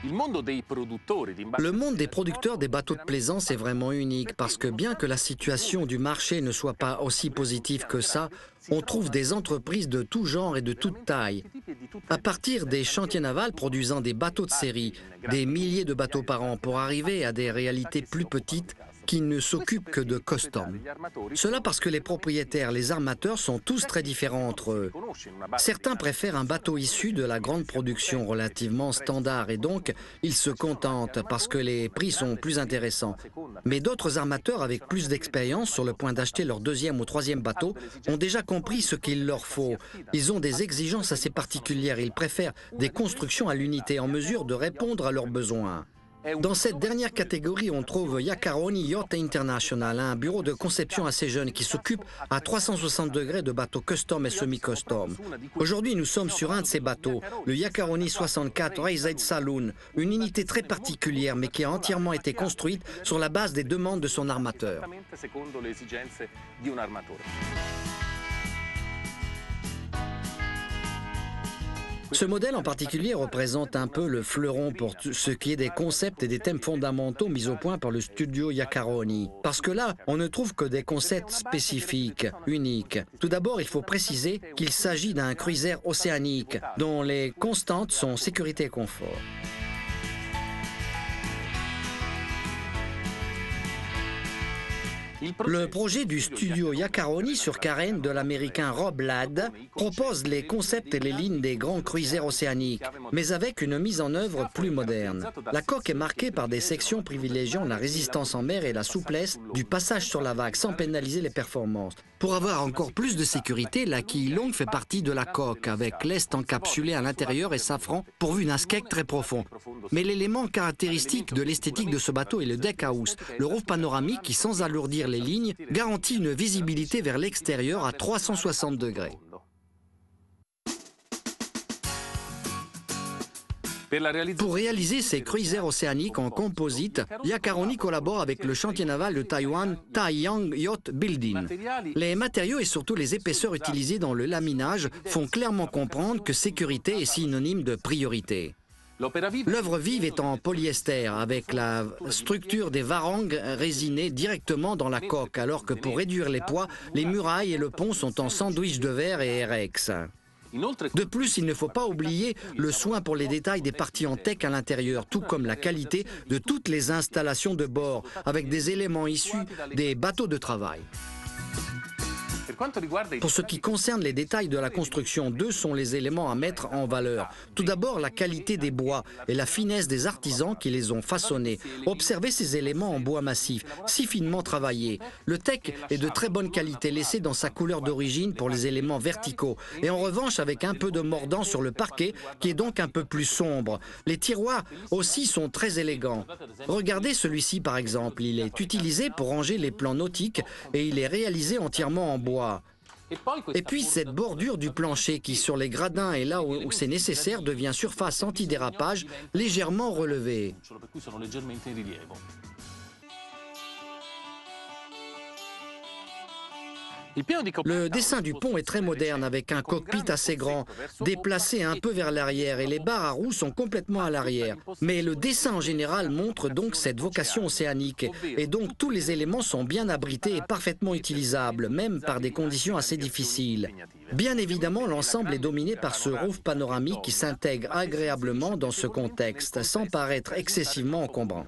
Le monde des producteurs des bateaux de plaisance est vraiment unique parce que bien que la situation du marché ne soit pas aussi positive que ça, on trouve des entreprises de tout genre et de toute taille. À partir des chantiers navals produisant des bateaux de série, des milliers de bateaux par an pour arriver à des réalités plus petites qui ne s'occupent que de custom. Cela parce que les propriétaires, les armateurs sont tous très différents entre eux. Certains préfèrent un bateau issu de la grande production relativement standard et donc ils se contentent parce que les prix sont plus intéressants. Mais d'autres armateurs avec plus d'expérience sur le point d'acheter leur deuxième ou troisième bateau ont déjà compris ce qu'il leur faut. Ils ont des exigences assez particulières, ils préfèrent des constructions à l'unité en mesure de répondre à leurs besoins. Dans cette dernière catégorie, on trouve Iacaroni Yacht International, un bureau de conception assez jeune qui s'occupe à 360 degrés de bateaux custom et semi-custom. Aujourd'hui, nous sommes sur un de ces bateaux, le Iacaroni 64 Raised Saloon, une unité très particulière mais qui a entièrement été construite sur la base des demandes de son armateur. Ce modèle en particulier représente un peu le fleuron pour ce qui est des concepts et des thèmes fondamentaux mis au point par le studio Iacaroni. Parce que là, on ne trouve que des concepts spécifiques, uniques. Tout d'abord, il faut préciser qu'il s'agit d'un cruiser océanique dont les constantes sont sécurité et confort. Le projet du studio Iacaroni sur carène de l'américain Rob Ladd propose les concepts et les lignes des grands cruisers océaniques, mais avec une mise en œuvre plus moderne. La coque est marquée par des sections privilégiant la résistance en mer et la souplesse du passage sur la vague sans pénaliser les performances. Pour avoir encore plus de sécurité, la quille longue fait partie de la coque, avec l'est encapsulé à l'intérieur et safran pourvu d'un skeg très profond. Mais l'élément caractéristique de l'esthétique de ce bateau est le deck house, le roof panoramique qui, sans alourdir les lignes, garantit une visibilité vers l'extérieur à 360 degrés. Pour réaliser ces cruisers océaniques en composite, Iacaroni collabore avec le chantier naval de Taïwan Taiyang Yacht Building. Les matériaux et surtout les épaisseurs utilisées dans le laminage font clairement comprendre que sécurité est synonyme de priorité. L'œuvre vive est en polyester avec la structure des varangues résinées directement dans la coque, alors que pour réduire les poids, les murailles et le pont sont en sandwich de verre et Rex. De plus, il ne faut pas oublier le soin pour les détails des parties en teck à l'intérieur, tout comme la qualité de toutes les installations de bord, avec des éléments issus des bateaux de travail. Pour ce qui concerne les détails de la construction, deux sont les éléments à mettre en valeur. Tout d'abord, la qualité des bois et la finesse des artisans qui les ont façonnés. Observez ces éléments en bois massif, si finement travaillés. Le teck est de très bonne qualité, laissé dans sa couleur d'origine pour les éléments verticaux. Et en revanche, avec un peu de mordant sur le parquet, qui est donc un peu plus sombre. Les tiroirs aussi sont très élégants. Regardez celui-ci par exemple. Il est utilisé pour ranger les plans nautiques et il est réalisé entièrement en bois. Et puis cette bordure du plancher qui, sur les gradins et là où c'est nécessaire, devient surface antidérapage légèrement relevée. Le dessin du pont est très moderne avec un cockpit assez grand, déplacé un peu vers l'arrière et les barres à roues sont complètement à l'arrière. Mais le dessin en général montre donc cette vocation océanique et donc tous les éléments sont bien abrités et parfaitement utilisables, même par des conditions assez difficiles. Bien évidemment, l'ensemble est dominé par ce roof panoramique qui s'intègre agréablement dans ce contexte, sans paraître excessivement encombrant.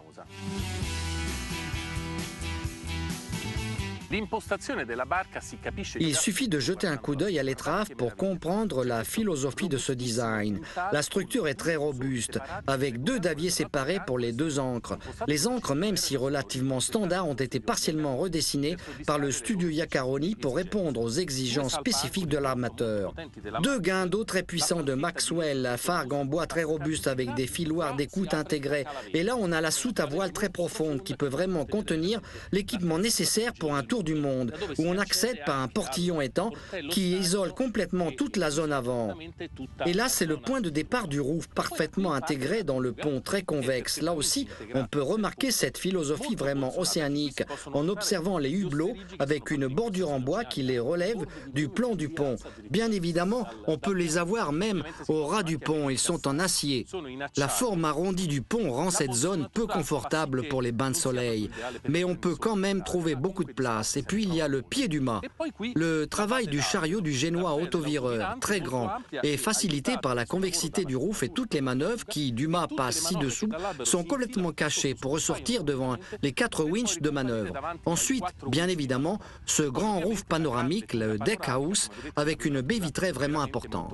Il suffit de jeter un coup d'œil à l'étrave pour comprendre la philosophie de ce design. La structure est très robuste, avec deux daviers séparés pour les deux ancres. Les ancres, même si relativement standards, ont été partiellement redessinées par le studio Iacaroni pour répondre aux exigences spécifiques de l'armateur. Deux guindeaux très puissants de Maxwell, fargue en bois très robuste avec des filoirs d'écoute intégrés. Et là, on a la soute à voile très profonde qui peut vraiment contenir l'équipement nécessaire pour un tour nord du monde, où on accède par un portillon étant qui isole complètement toute la zone avant. Et là, c'est le point de départ du roof, parfaitement intégré dans le pont très convexe. Là aussi, on peut remarquer cette philosophie vraiment océanique en observant les hublots avec une bordure en bois qui les relève du plan du pont. Bien évidemment, on peut les avoir même au ras du pont, ils sont en acier. La forme arrondie du pont rend cette zone peu confortable pour les bains de soleil, mais on peut quand même trouver beaucoup de place. Et puis il y a le pied du mât. Le travail du chariot du génois autovireur, très grand, est facilité par la convexité du roof et toutes les manœuvres qui, du mât passent ci-dessous, sont complètement cachées pour ressortir devant les 4 winches de manœuvre. Ensuite, bien évidemment, ce grand roof panoramique, le deck house, avec une baie vitrée vraiment importante.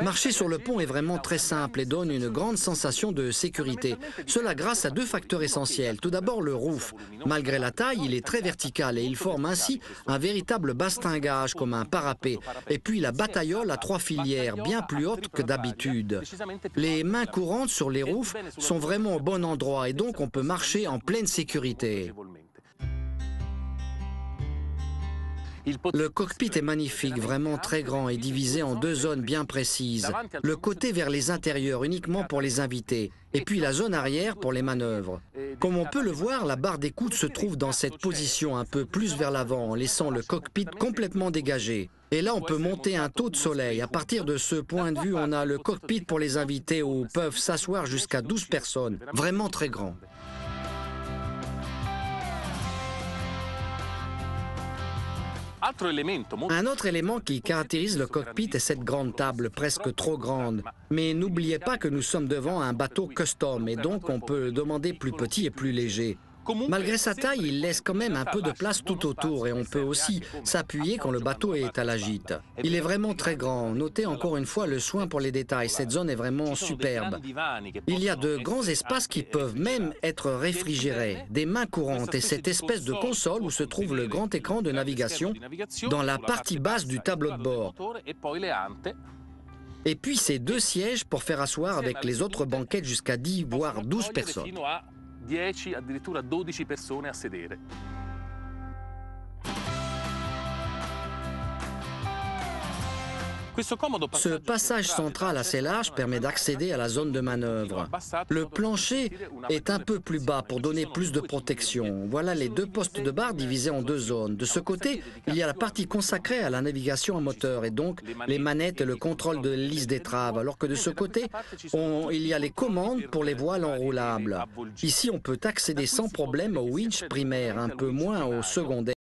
Marcher sur le pont est vraiment très simple et donne une grande sensation de sécurité. Cela grâce à 2 facteurs essentiels. Tout d'abord, le roof. Malgré la taille, il est très vertical et il forme ainsi un véritable bastingage comme un parapet. Et puis la bataillole à 3 filières, bien plus hautes que d'habitude. Les mains courantes sur les roofs sont vraiment au bon endroit et donc on peut marcher en pleine sécurité. Le cockpit est magnifique, vraiment très grand et divisé en 2 zones bien précises. Le côté vers les intérieurs uniquement pour les invités et puis la zone arrière pour les manœuvres. Comme on peut le voir, la barre d'écoute se trouve dans cette position un peu plus vers l'avant en laissant le cockpit complètement dégagé. Et là, on peut monter un taux de soleil. À partir de ce point de vue, on a le cockpit pour les invités où peuvent s'asseoir jusqu'à 12 personnes. Vraiment très grand. Un autre élément qui caractérise le cockpit est cette grande table, presque trop grande. Mais n'oubliez pas que nous sommes devant un bateau custom et donc on peut le demander plus petit et plus léger. Malgré sa taille, il laisse quand même un peu de place tout autour et on peut aussi s'appuyer quand le bateau est à la gîte. Il est vraiment très grand. Notez encore une fois le soin pour les détails. Cette zone est vraiment superbe. Il y a de grands espaces qui peuvent même être réfrigérés, des mains courantes et cette espèce de console où se trouve le grand écran de navigation dans la partie basse du tableau de bord. Et puis ces 2 sièges pour faire asseoir avec les autres banquettes jusqu'à 10 voire 12 personnes. 10, addirittura 12 persone a sedere. Ce passage central assez large permet d'accéder à la zone de manœuvre. Le plancher est un peu plus bas pour donner plus de protection. Voilà les 2 postes de barre divisés en 2 zones. De ce côté, il y a la partie consacrée à la navigation à moteur et donc les manettes et le contrôle de l'hélice d'étrave, alors que de ce côté, il y a les commandes pour les voiles enroulables. Ici, on peut accéder sans problème au winch primaire, un peu moins au secondaire.